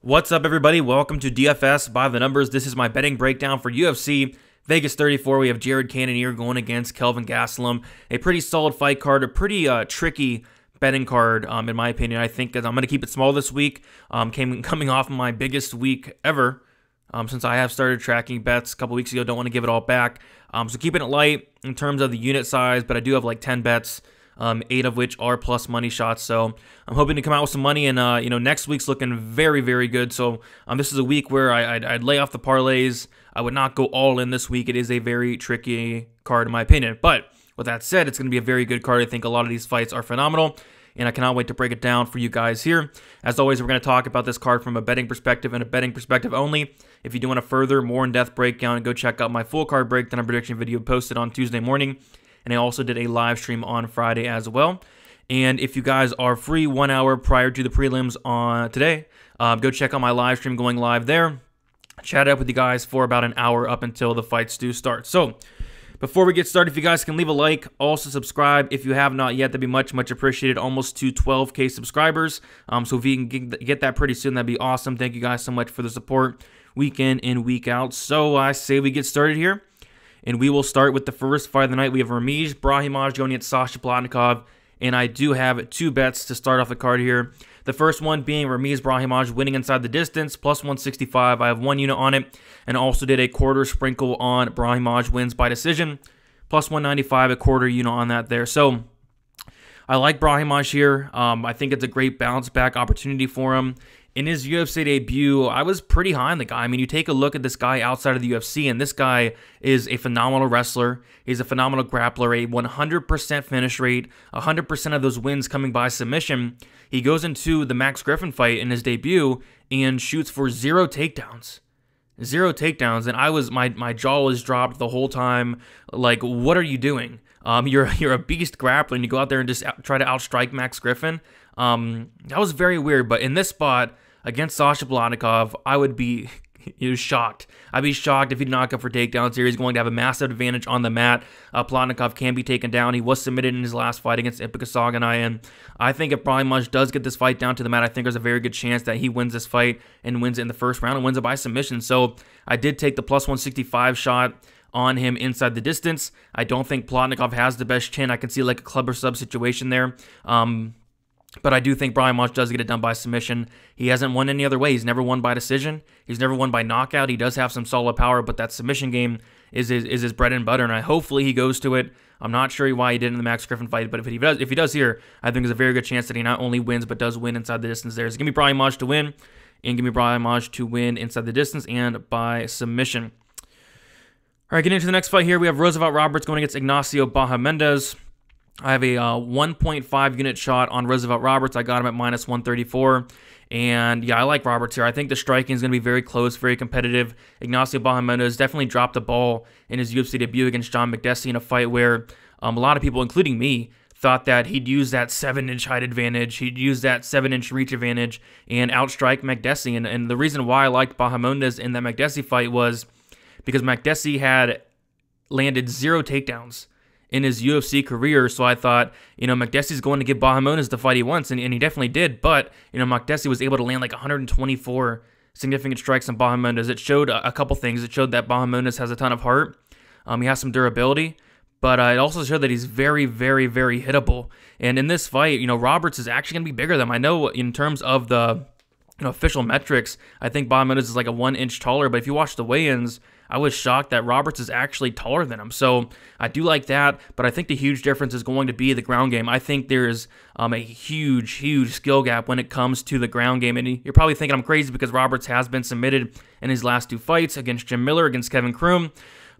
What's up, everybody? Welcome to DFS by the Numbers. This is my betting breakdown for UFC Vegas 34. We have Jared Cannonier going against Kelvin Gastelum. A pretty solid fight card, a pretty tricky betting card, in my opinion. I think I'm going to keep it small this week. Coming off my biggest week ever since I have started tracking bets a couple weeks ago. Don't want to give it all back. So keeping it light in terms of the unit size, but I do have like 10 bets. 8 of which are plus money shots. So I'm hoping to come out with some money, and next week's looking very, very good. So this is a week where I'd lay off the parlays. I would not go all in this week. It is a very tricky card in my opinion. But with that said, it's going to be a very good card. I think a lot of these fights are phenomenal, and I cannot wait to break it down for you guys here. As always, we're going to talk about this card from a betting perspective and a betting perspective only. If you do want a further, more in-depth breakdown, go check out my full card breakdown and prediction video posted on Tuesday morning. And I also did a live stream on Friday as well. And if you guys are free 1 hour prior to the prelims on today, go check out my live stream going live there. Chat up with you guys for about an hour up until the fights do start. So before we get started, if you guys can leave a like, also subscribe if you have not yet, that'd be much, much appreciated. Almost to 12K subscribers. So if you can get that pretty soon, that'd be awesome. Thank you guys so much for the support week in and week out. So I say we get started here. And we will start with the first fight of the night. We have Ramis, Brahmimage going against Sasha, and I do have 2 bets to start off the card here. The first one being Ramis Brahmimage winning inside the distance, plus 165. I have 1 unit on it, and also did a quarter sprinkle on Brahmimage wins by decision, plus 195, a quarter unit on that there. So I like Brahmimage here. I think it's a great bounce back opportunity for him. In his UFC debut, I was pretty high on the guy. I mean, you take a look at this guy outside of the UFC, and this guy is a phenomenal wrestler. He's a phenomenal grappler, a 100% finish rate, 100% of those wins coming by submission. He goes into the Max Griffin fight in his debut and shoots for 0 takedowns. 0 takedowns, and my jaw was dropped the whole time. Like, what are you doing? You're a beast grappler, and you go out there and just try to outstrike Max Griffin. That was very weird, but in this spot against Sasha, I would be shocked. I'd be shocked if he did not go for takedowns here. He's going to have a massive advantage on the mat. Plotnikov can be taken down. He was submitted in his last fight against Saganai, and I think if Brahmimage does get this fight down to the mat, I think there's a very good chance that he wins this fight and wins it in the first round and wins it by submission. So I did take the plus 165 shot on him inside the distance. I don't think Plotnikov has the best chin. I can see like a club or sub situation there. But I do think Brahmimage does get it done by submission. He hasn't won any other way. He's never won by decision. He's never won by knockout. He does have some solid power, but that submission game is his bread and butter, and hopefully he goes to it. I'm not sure why he did in the Max Griffin fight, but if he does here, I think there's a very good chance that he not only wins, but does win inside the distance there. So give me Brahmimage to win, and give me Brahmimage to win inside the distance and by submission. All right, getting into the next fight here, we have Roosevelt Roberts going against Ignacio Bajamas. I have a 1.5 unit shot on Roosevelt Roberts. I got him at minus 134. And yeah, I like Roberts here. I think the striking is going to be very close, very competitive. Ignacio Bajamas definitely dropped the ball in his UFC debut against John McDessie in a fight where a lot of people, including me, thought that he'd use that 7-inch height advantage. He'd use that 7-inch reach advantage and outstrike McDessie. And the reason why I liked Bajamas in that McDessie fight was because McDessie had landed 0 takedowns in his UFC career, so I thought, McDessie's going to give Bajamas the fight he wants, and he definitely did, but, McDessie was able to land like 124 significant strikes on Bajamas. It showed a couple things. It showed that Bajamas has a ton of heart. He has some durability, but it also showed that he's very, very, very hittable. And in this fight, Roberts is actually going to be bigger than him. I know in terms of the official metrics, I think Bajamas is like a 1 inch taller, but if you watch the weigh-ins, I was shocked that Roberts is actually taller than him. So I do like that, but I think the huge difference is going to be the ground game. I think there's a huge, huge skill gap when it comes to the ground game. And you're probably thinking I'm crazy because Roberts has been submitted in his last 2 fights against Jim Miller, against Kevin Kroom.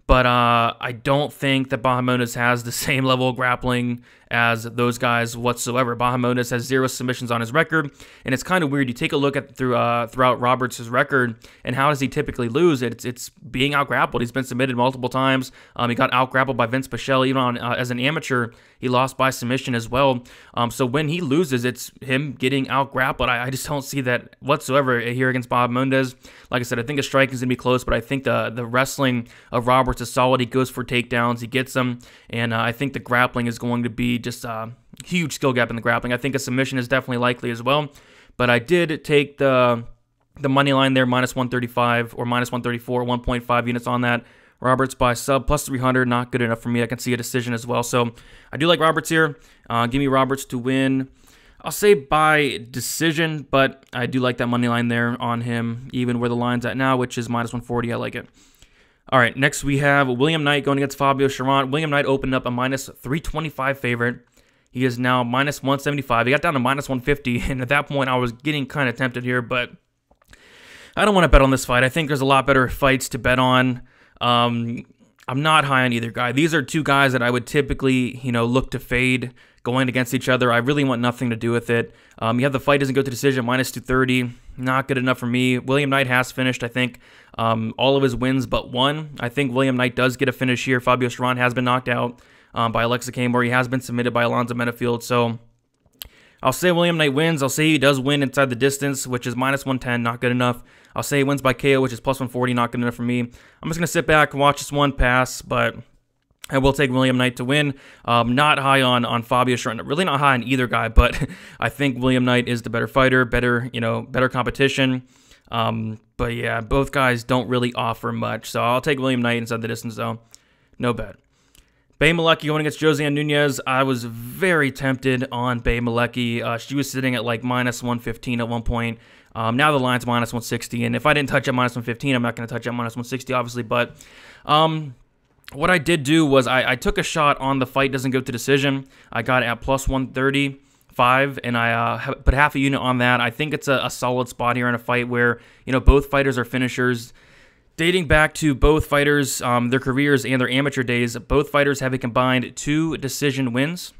But I don't think that Bajamas has the same level of grappling as those guys whatsoever. Bajamas has 0 submissions on his record, and it's kind of weird. You take a look at throughout Roberts' record, and how does he typically lose? It's being out-grappled. He's been submitted multiple times. He got out-grappled by Vince Pichel. Even as an amateur, he lost by submission as well. So when he loses, it's him getting out-grappled. I just don't see that whatsoever here against Bajamas. Like I said, I think the striking is going to be close, but I think the wrestling of Roberts is solid. He goes for takedowns. He gets them, and I think the grappling is going to be just a huge skill gap in the grappling. I think a submission is definitely likely as well, but I did take the The money line there, minus 135 or minus 134, 1.5 units on that. Roberts by sub, plus 300, not good enough for me. I can see a decision as well. So I do like Roberts here. Give me Roberts to win. I'll say by decision, but I do like that money line there on him, even where the line's at now, which is minus 140. I like it. All right, next we have William Knight going against Fabio Cherant. William Knight opened up a minus 325 favorite. He is now minus 175. He got down to minus 150, and at that point, I was getting kind of tempted here, but I don't want to bet on this fight. I think there's a lot better fights to bet on. I'm not high on either guy. These are two guys that I would typically, look to fade going against each other. I really want nothing to do with it. You have the fight doesn't go to decision, minus 230. Not good enough for me. William Knight has finished, I think, all of his wins but one. I think William Knight does get a finish here. Fabio Cherant has been knocked out by Alexa Kamor. He has been submitted by Alonzo Menafield. So I'll say William Knight wins. I'll say he does win inside the distance, which is minus 110, not good enough. I'll say he wins by KO, which is plus 140, not good enough for me. I'm just going to sit back and watch this one pass, but I will take William Knight to win. Not high on Fabio Cherant. Really not high on either guy, but I think William Knight is the better fighter, better competition. But yeah, both guys don't really offer much. So I'll take William Knight inside the distance, though. No bet. Bay Malecki going against Josiane Nunes. I was very tempted on Bay Malecki. She was sitting at like minus 115 at one point. Now the line's minus 160, and if I didn't touch at minus 115, I'm not going to touch at minus 160, obviously. But what I did do was I took a shot on the fight doesn't go to decision. I got it at plus 135, and I put half a unit on that. I think it's a solid spot here in a fight where both fighters are finishers. Dating back to both fighters, their careers and their amateur days, both fighters have a combined 2 decision wins.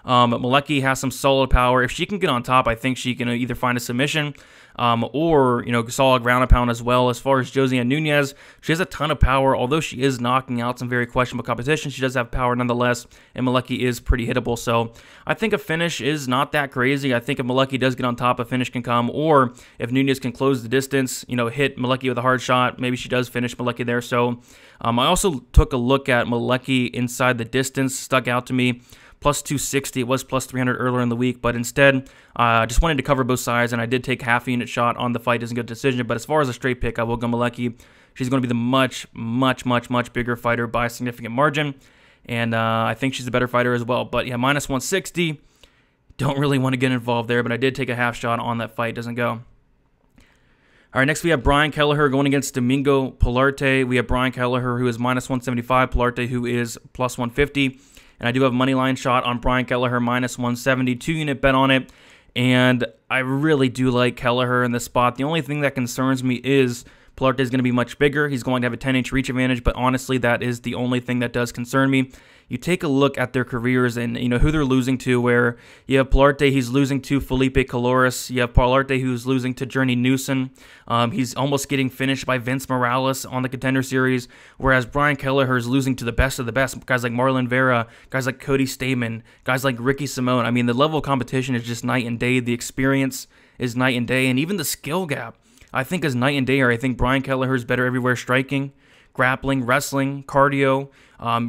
Malecki has some solid power. If she can get on top, I think she can either find a submission or, solid ground and pound as well. As far as Josiane Nunes, she has a ton of power. Although she is knocking out some very questionable competition, she does have power nonetheless, and Malecki is pretty hittable. So I think a finish is not that crazy. I think if Malecki does get on top, a finish can come. Or if Nunes can close the distance, hit Malecki with a hard shot, maybe she does finish Malecki there. So I also took a look at Malecki inside the distance, stuck out to me. Plus 260, it was plus 300 earlier in the week, but instead, just wanted to cover both sides, and I did take half a unit shot on the fight doesn't go to decision, but as far as a straight pick, I will go Malecki. She's going to be the much bigger fighter by a significant margin, and I think she's a better fighter as well, but yeah, minus 160, don't really want to get involved there, but I did take a half shot on that fight doesn't go. All right, next we have Brian Kelleher going against Domingo Palerte. We have Brian Kelleher, who is minus 175, Palerte, who is plus 150. And I do have a money line shot on Brian Kelleher, minus 170, 2-unit bet on it. And I really do like Kelleher in this spot. The only thing that concerns me is Palerte is going to be much bigger. He's going to have a 10-inch reach advantage, but honestly, that is the only thing that does concern me. You take a look at their careers and who they're losing to, where you have Palerte, he's losing to Felipe Caloris. You have Palerte, who's losing to Journey Newson. He's almost getting finished by Vince Morales on the Contender Series, whereas Brian Kelleher is losing to the best of the best, guys like Marlon Vera, guys like Cody Stamen, guys like Ricky Simone. I mean, the level of competition is just night and day. The experience is night and day, and even the skill gap, I think, is night and day. I think Brian Kelleher is better everywhere, striking, grappling, wrestling, cardio,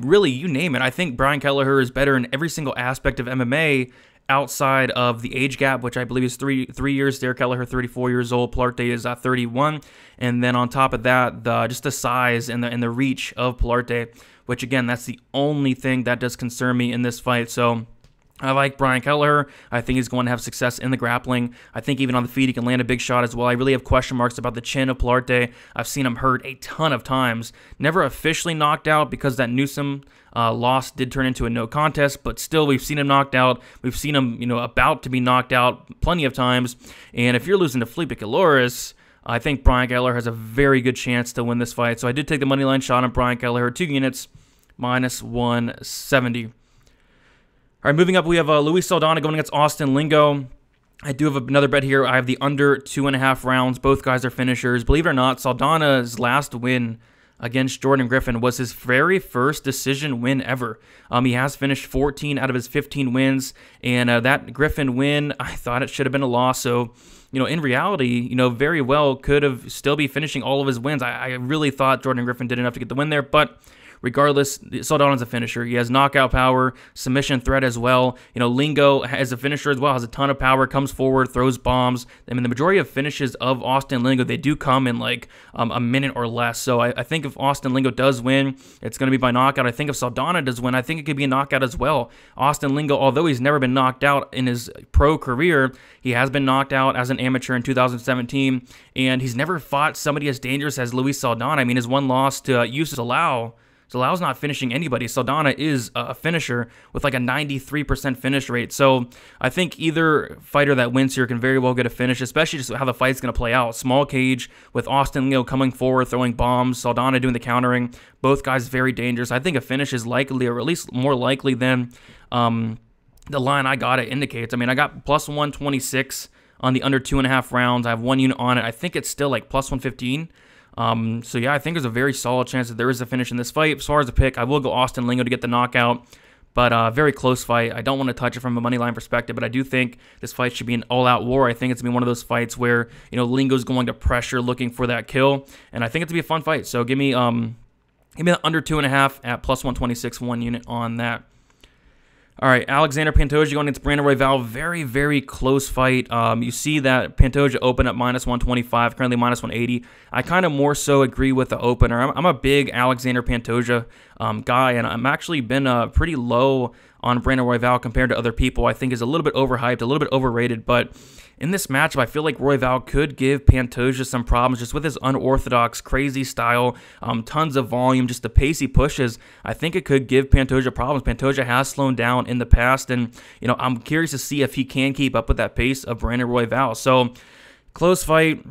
really, you name it. I think Brian Kelleher is better in every single aspect of MMA outside of the age gap, which I believe is three years there. Kelleher, 34 years old. Palerte is 31. And then on top of that, just the size and the reach of Palerte, which, again, that's the only thing that does concern me in this fight. So I like Brian Kelleher. I think he's going to have success in the grappling. I think even on the feet, he can land a big shot as well. I really have question marks about the chin of Palerte. I've seen him hurt a ton of times. Never officially knocked out because that Newsom loss did turn into a no contest, but still, we've seen him knocked out. We've seen him, about to be knocked out plenty of times. And if you're losing to Felipe Caloris, I think Brian Kelleher has a very good chance to win this fight. So I did take the money line shot on Brian Kelleher, 2 units, minus 170. All right, moving up, we have Luis Saldana going against Austin Lingo. I do have another bet here. I have the under 2.5 rounds. Both guys are finishers. Believe it or not, Saldana's last win against Jordan Griffin was his very first decision win ever. He has finished 14 out of his 15 wins, and that Griffin win, I thought it should have been a loss. So, in reality, very well could have still be finishing all of his wins. I really thought Jordan Griffin did enough to get the win there, but regardless, Saldana's a finisher. He has knockout power, submission threat as well. You know, Lingo as a finisher as well, has a ton of power, comes forward, throws bombs. I mean, the majority of finishes of Austin Lingo, they do come in like a minute or less. So I think if Austin Lingo does win, it's going to be by knockout. I think if Saldana does win, I think it could be a knockout as well. Austin Lingo, although he's never been knocked out in his pro career, he has been knocked out as an amateur in 2017, and he's never fought somebody as dangerous as Luis Saldana. I mean, his one loss to Yusuf Salau's not finishing anybody. Saldana is a finisher with like a 93% finish rate. So I think either fighter that wins here can very well get a finish, especially just how the fight's going to play out. Small cage with Austin Lingo coming forward, throwing bombs, Saldana doing the countering. Both guys very dangerous. I think a finish is likely, or at least more likely than the line I got it indicates. I mean, I got plus 126 on the under 2.5 rounds. I have 1 unit on it. I think it's still like plus 115. So yeah, I think there's a very solid chance that there is a finish in this fight. As far as the pick, I will go Austin Lingo to get the knockout, but very close fight. I don't want to touch it from a money line perspective, but I do think this fight should be an all-out war. I think it's going to be one of those fights where, you know, Lingo's going to pressure, looking for that kill, and I think it's going to be a fun fight. So give me the under 2.5 at plus 126, 1 unit on that. All right, Alexander Pantoja going against Brandon Royval. Very, very close fight. You see that Pantoja opened up minus 125, currently minus 180. I kind of more so agree with the opener. I'm a big Alexander Pantoja guy, and I'm actually been pretty low on Brandon Royval compared to other people. I think is a little bit overhyped, a little bit overrated, but in this matchup, I feel like Royval could give Pantoja some problems just with his unorthodox, crazy style, tons of volume, just the pace he pushes. I think it could give Pantoja problems. Pantoja has slowed down in the past, and you know, I'm curious to see if he can keep up with that pace of Brandon Royval. So, close fight.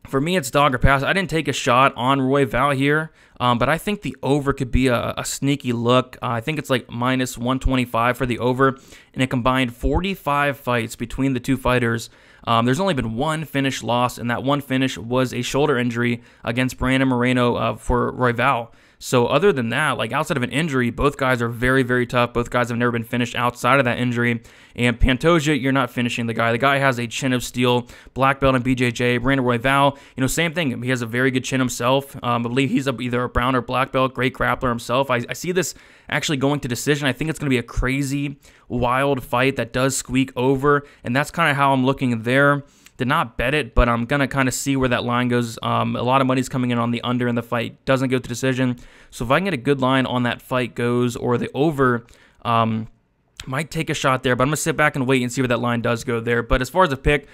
For me, it's dog or pass. I didn't take a shot on Royval here, but I think the over could be a sneaky look. I think it's like minus 125 for the over, and it combined 45 fights between the two fighters. There's only been one finish loss, and that one finish was a shoulder injury against Brandon Moreno for Royval. So other than that, like outside of an injury, both guys are very, very tough. Both guys have never been finished outside of that injury. And Pantoja, you're not finishing the guy. The guy has a chin of steel, black belt in BJJ. Brandon Royval, you know, same thing. He has a very good chin himself. I believe he's either a brown or black belt, great grappler himself. I see this actually going to decision. I think it's going to be a crazy, wild fight that does squeak over, and that's kind of how I'm looking there. Did not bet it, but I'm going to kind of see where that line goes. A lot of money's coming in on the under, and the fight doesn't go to decision. So if I can get a good line on that fight goes, or the over, might take a shot there, but I'm going to sit back and wait and see where that line does go there. But as far as the pick,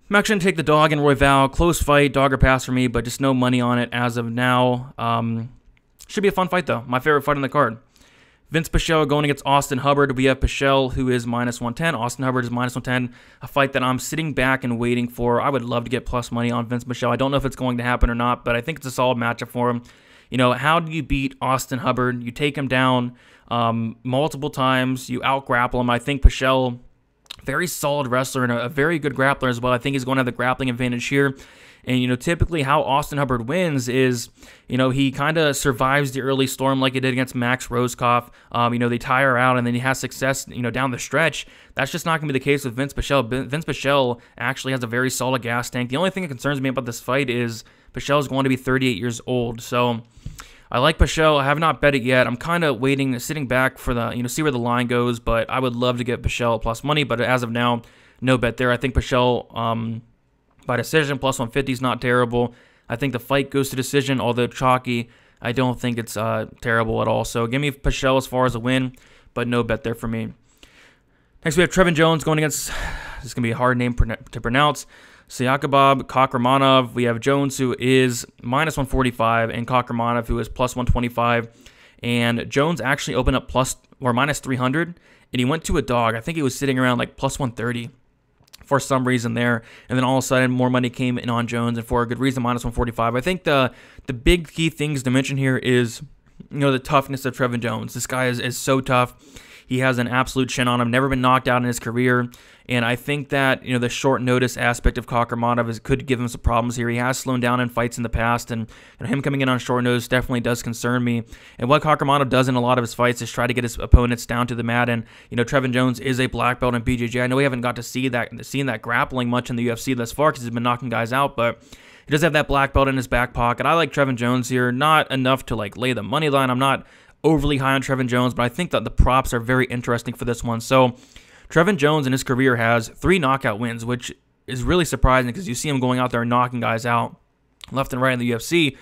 I'm actually going to take the dog in Royval. Close fight, dog or pass for me, but just no money on it as of now. Should be a fun fight, though. My favorite fight on the card. Vince Pichel going against Austin Hubbard. We have Pichel, who is minus 110. Austin Hubbard is minus 110. A fight that I'm sitting back and waiting for. I would love to get plus money on Vince Pichel. I don't know if it's going to happen or not, but I think it's a solid matchup for him. You know, how do you beat Austin Hubbard? You take him down multiple times. You out-grapple him. I think Pichel, very solid wrestler and a very good grappler as well. I think he's going to have the grappling advantage here. And, you know, typically how Austin Hubbard wins is, you know, he kind of survives the early storm like he did against Max Roskopf. You know, they tire out and then he has success, you know, down the stretch. That's just not going to be the case with Vince Pichel. Vince Pichel actually has a very solid gas tank. The only thing that concerns me about this fight is Pichel is going to be 38 years old. So I like Pichel. I have not bet it yet. I'm kind of waiting, sitting back for the, you know, see where the line goes. But I would love to get Pichel plus money. But as of now, no bet there. I think Pichel, by decision, plus 150 is not terrible. I think the fight goes to decision, although chalky. I don't think it's terrible at all. So give me Pichel as far as a win, but no bet there for me. Next, we have Trevin Jones going against, this is going to be a hard name to pronounce, Siakabab Cockromanov. We have Jones, who is minus 145, and Cockromanov, who is plus 125. And Jones actually opened up plus or minus 300, and he went to a dog. I think he was sitting around like plus 130. For some reason there, and then all of a sudden more money came in on Jones, and for a good reason, minus 145. I think the big key things to mention here is, you know, the toughness of Trevin Jones. This guy is so tough. He has an absolute chin on him, never been knocked out in his career. And I think that, the short notice aspect of Cockromanov could give him some problems here. He has slowed down in fights in the past, and him coming in on short notice definitely does concern me. And what Cockromanov does in a lot of his fights is try to get his opponents down to the mat. And, Trevin Jones is a black belt in BJJ. I know we haven't got to see that grappling much in the UFC thus far because he's been knocking guys out, but he does have that black belt in his back pocket. I like Trevin Jones here, not enough to lay the money line. I'm not overly high on Trevin Jones, but I think that the props are very interesting for this one. So Trevin Jones in his career has 3 knockout wins, which is really surprising because you see him going out there and knocking guys out left and right in the UFC.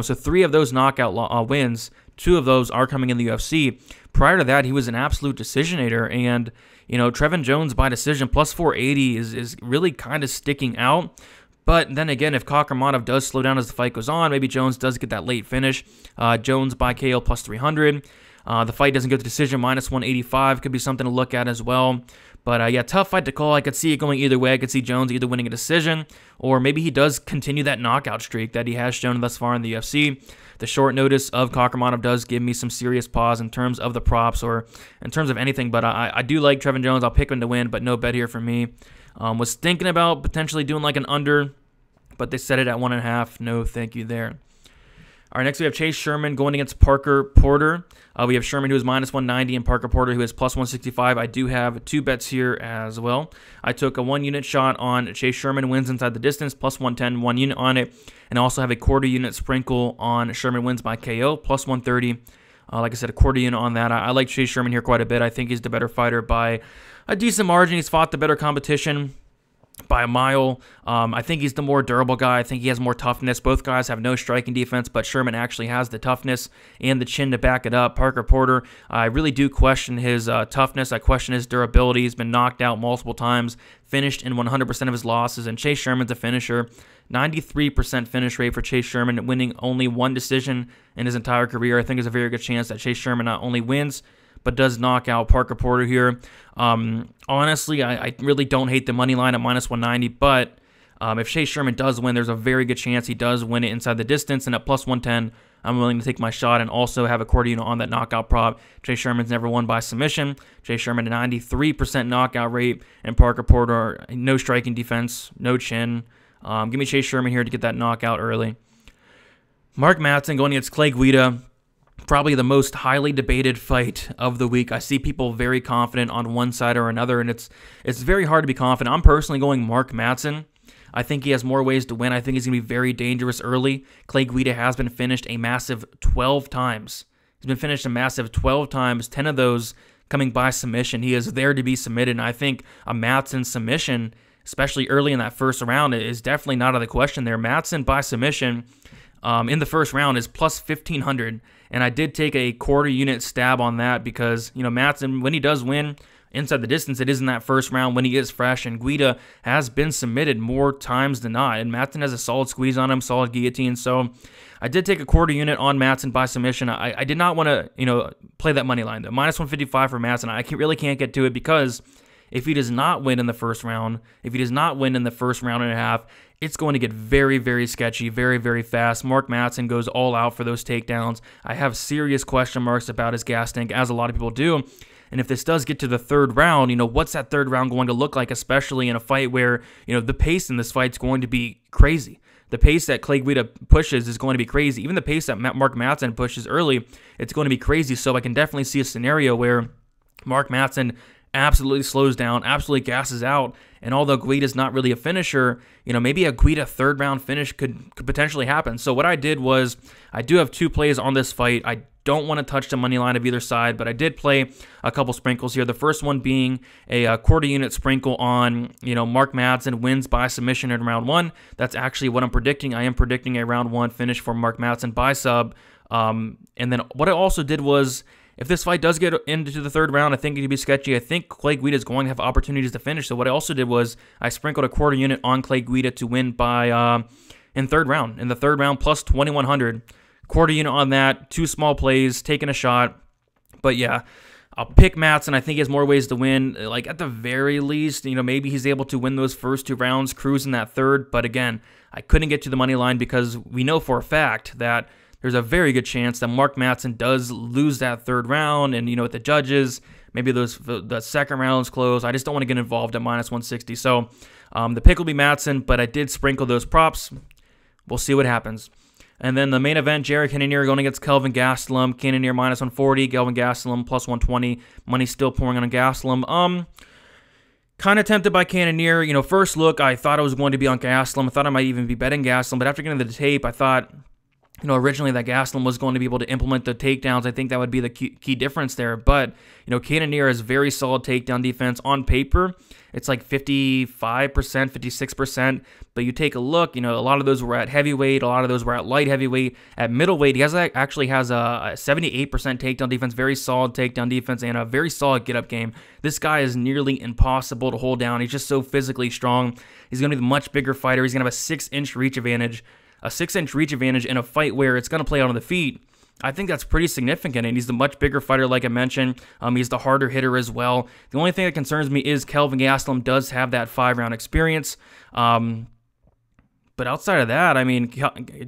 So 3 of those knockout wins, 2 of those are coming in the UFC. Prior to that, he was an absolute decisionator, and Trevin Jones by decision plus 480 is really kind of sticking out. But then again, if Cockromanov does slow down as the fight goes on, maybe Jones does get that late finish. Jones by KO plus 300. The fight doesn't go to decision, minus 185. Could be something to look at as well. But yeah, tough fight to call. I could see it going either way. I could see Jones either winning a decision, or maybe he does continue that knockout streak that he has shown thus far in the UFC. The short notice of Cockromanov does give me some serious pause in terms of the props or in terms of anything. But I do like Trevin Jones. I'll pick him to win, but no bet here for me. Was thinking about potentially doing like an under, but they set it at 1.5. No, thank you there. All right, next we have Chase Sherman going against Parker Porter. We have Sherman, who is minus 190, and Parker Porter, who is plus 165. I do have 2 bets here as well. I took a 1-unit shot on Chase Sherman wins inside the distance, plus 110, 1 unit on it. And I also have a quarter-unit sprinkle on Sherman wins by KO, plus 130. Like I said, a quarter unit on that. I like Chase Sherman here quite a bit. I think he's the better fighter by a decent margin. He's fought the better competition by a mile. I think he's the more durable guy. I think he has more toughness. Both guys have no striking defense, but Sherman actually has the toughness and the chin to back it up. Parker Porter, I really do question his toughness. I question his durability. He's been knocked out multiple times, finished in 100% of his losses, and Chase Sherman's a finisher. 93% finish rate for Chase Sherman, winning only 1 decision in his entire career. I think there's a very good chance that Chase Sherman not only wins, but does knock out Parker Porter here. Honestly, I really don't hate the money line at minus 190, but if Chase Sherman does win, there's a very good chance he does win it inside the distance, and at plus 110, I'm willing to take my shot and also have a quarter unit on that knockout prop. Chase Sherman's never won by submission. Chase Sherman, a 93% knockout rate, and Parker Porter, no striking defense, no chin. Give me Chase Sherman here to get that knockout early. Mark Matson going against Clay Guida. Probably the most highly debated fight of the week. I see people very confident on one side or another, and it's very hard to be confident. I'm personally going Mark Matson. I think he has more ways to win. I think he's going to be very dangerous early. Clay Guida has been finished a massive 12 times. He's been finished a massive 12 times, 10 of those coming by submission. He is there to be submitted, and I think a Matson submission, especially early in that first round, is definitely not out of the question there. Matson by submission in the first round is plus 1,500. And I did take a quarter unit stab on that because, Matson, when he does win inside the distance, it is in that first round when he is fresh. And Guida has been submitted more times than not. And Matson has a solid squeeze on him, solid guillotine. So I did take a quarter unit on Matson by submission. I did not want to, play that money line, though. Minus 155 for Matson. I really can't get to it because if he does not win in the first round, if he does not win in the first round and a half, it's going to get very, very sketchy, very, very fast. Mark Matson goes all out for those takedowns. I have serious question marks about his gas tank, as a lot of people do. And if this does get to the third round, what's that third round going to look like, especially in a fight where, the pace in this fight is going to be crazy. The pace that Clay Guida pushes is going to be crazy. Even the pace that Mark Matson pushes early, it's going to be crazy. So I can definitely see a scenario where Mark Matson absolutely slows down, absolutely gasses out. And although Guida's not really a finisher, maybe a Guida third round finish could potentially happen. So what I did was, I do have 2 plays on this fight. I don't want to touch the money line of either side, but I did play a couple sprinkles here. The first one being a quarter unit sprinkle on, Mark Matson wins by submission in round 1. That's actually what I'm predicting. I am predicting a round 1 finish for Mark Matson by sub. And then what I also did was, if this fight does get into the third round, I think it could be sketchy. I think Clay Guida is going to have opportunities to finish. So what I also did was I sprinkled a quarter unit on Clay Guida to win by in third round. In the third round, plus 2,100. Quarter unit on that. 2 small plays, taking a shot. But yeah, I'll pick Matson. I think he has more ways to win. Like at the very least, maybe he's able to win those first 2 rounds, cruise in that third. But again, I couldn't get to the money line because we know for a fact that there's a very good chance that Mark Matson does lose that third round, and with the judges, maybe the second round's close. I just don't want to get involved at minus 160. So the pick will be Matson, but I did sprinkle those props. We'll see what happens. And then the main event, Jared Cannonier going against Kelvin Gastelum. Cannonier minus 140, Kelvin Gastelum plus 120. Money still pouring on Gastelum. Kind of tempted by Cannonier. You know, first look, I thought I was going to be on Gastelum. I thought I might even be betting Gastelum, but after getting the tape, I thought, you know, originally that Gastelum was going to be able to implement the takedowns. I think that would be the key difference there. But, you know, Cannonier has very solid takedown defense. On paper, it's like 55%, 56%. But you take a look, you know, a lot of those were at heavyweight. A lot of those were at light heavyweight. At middleweight, he actually has a 78% takedown defense, very solid takedown defense, and a very solid get-up game. This guy is nearly impossible to hold down. He's just so physically strong. He's going to be the much bigger fighter. He's going to have a 6-inch reach advantage. A 6-inch reach advantage in a fight where it's going to play out on the feet. I think that's pretty significant, and he's the much bigger fighter, like I mentioned. He's the harder hitter as well. The only thing that concerns me is Kelvin Gastelum does have that 5-round experience. But outside of that, I mean,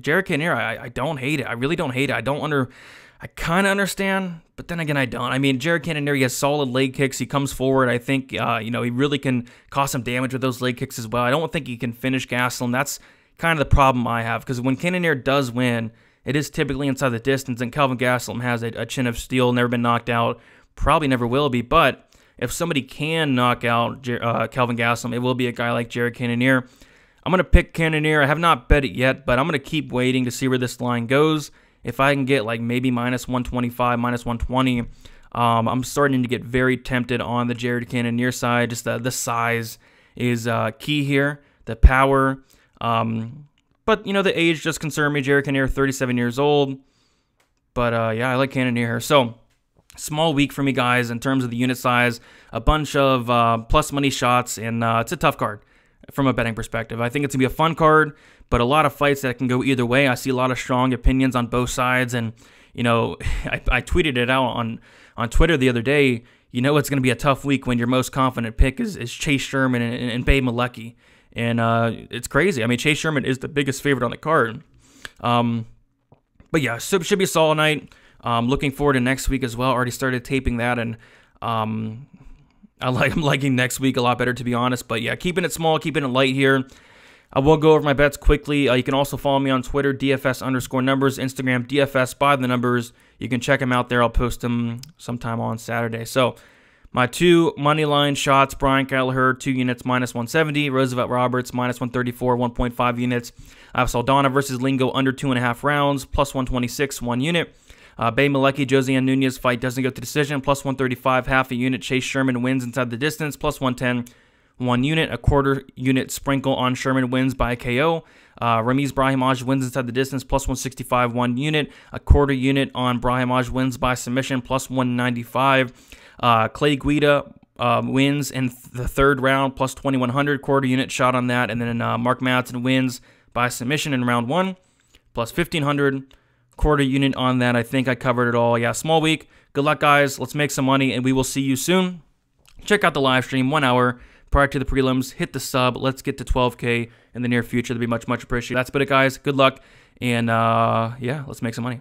Jared Cannonier, I don't hate it. I really don't hate it. I kind of understand, but then again, I don't. I mean, Jared Cannonier, he has solid leg kicks. He comes forward. I think, you know, he really can cause some damage with those leg kicks as well. I don't think he can finish Gastelum. That's kind of the problem I have, because when Cannonier does win, it is typically inside the distance, and Kelvin Gastelum has a chin of steel, never been knocked out, probably never will be. But if somebody can knock out Kelvin Gastelum, it will be a guy like Jared Cannonier. I'm going to pick Cannonier. I have not bet it yet, but I'm going to keep waiting to see where this line goes. If I can get like maybe minus 125, minus 120, I'm starting to get very tempted on the Jared Cannonier side. Just the size is key here, the power. But, you know, the age just concerned me. Jared Cannonier, 37 years old. But, yeah, I like Cannonier here. So, small week for me, guys, in terms of the unit size. A bunch of plus money shots, and it's a tough card from a betting perspective. I think it's going to be a fun card, but a lot of fights that can go either way. I see a lot of strong opinions on both sides, and, you know, I tweeted it out on Twitter the other day. You know it's going to be a tough week when your most confident pick is Chase Sherman and Babe Malecki. And it's crazy. I mean, Chase Sherman is the biggest favorite on the card. But yeah, so should be a solid night. Looking forward to next week as well. Already started taping that, and I'm liking next week a lot better, to be honest. But yeah, keeping it small, keeping it light here. I will go over my bets quickly. You can also follow me on Twitter, DFS_numbers, Instagram, DFS by the numbers. You can check them out there. I'll post them sometime on Saturday. So my 2 money line shots, Brian Kelleher, 2 units, minus 170. Roosevelt Roberts, minus 134, 1.5 units. I have Saldana versus Lingo, under 2.5 rounds, plus 126, 1 unit. Babe Malecki, Josiane Nunez fight doesn't go to decision, plus 135, half a unit. Chase Sherman wins inside the distance, plus 110, 1 unit. A quarter unit sprinkle on Sherman wins by KO. Ramis Brahmimage wins inside the distance, plus 165, 1 unit. A quarter unit on Brahmimage wins by submission, plus 195. Clay Guida wins in the 3rd round, plus 2100, quarter unit shot on that. And then Mark Madsen wins by submission in round 1, plus 1500, quarter unit on that. I think I covered it all. Yeah, small week. Good luck, guys. Let's make some money, and we will see you soon. Check out the live stream 1 hour prior to the prelims. Hit the sub. Let's get to 12K in the near future. That'd be much, much appreciated. That's about it, guys. Good luck, and yeah, let's make some money.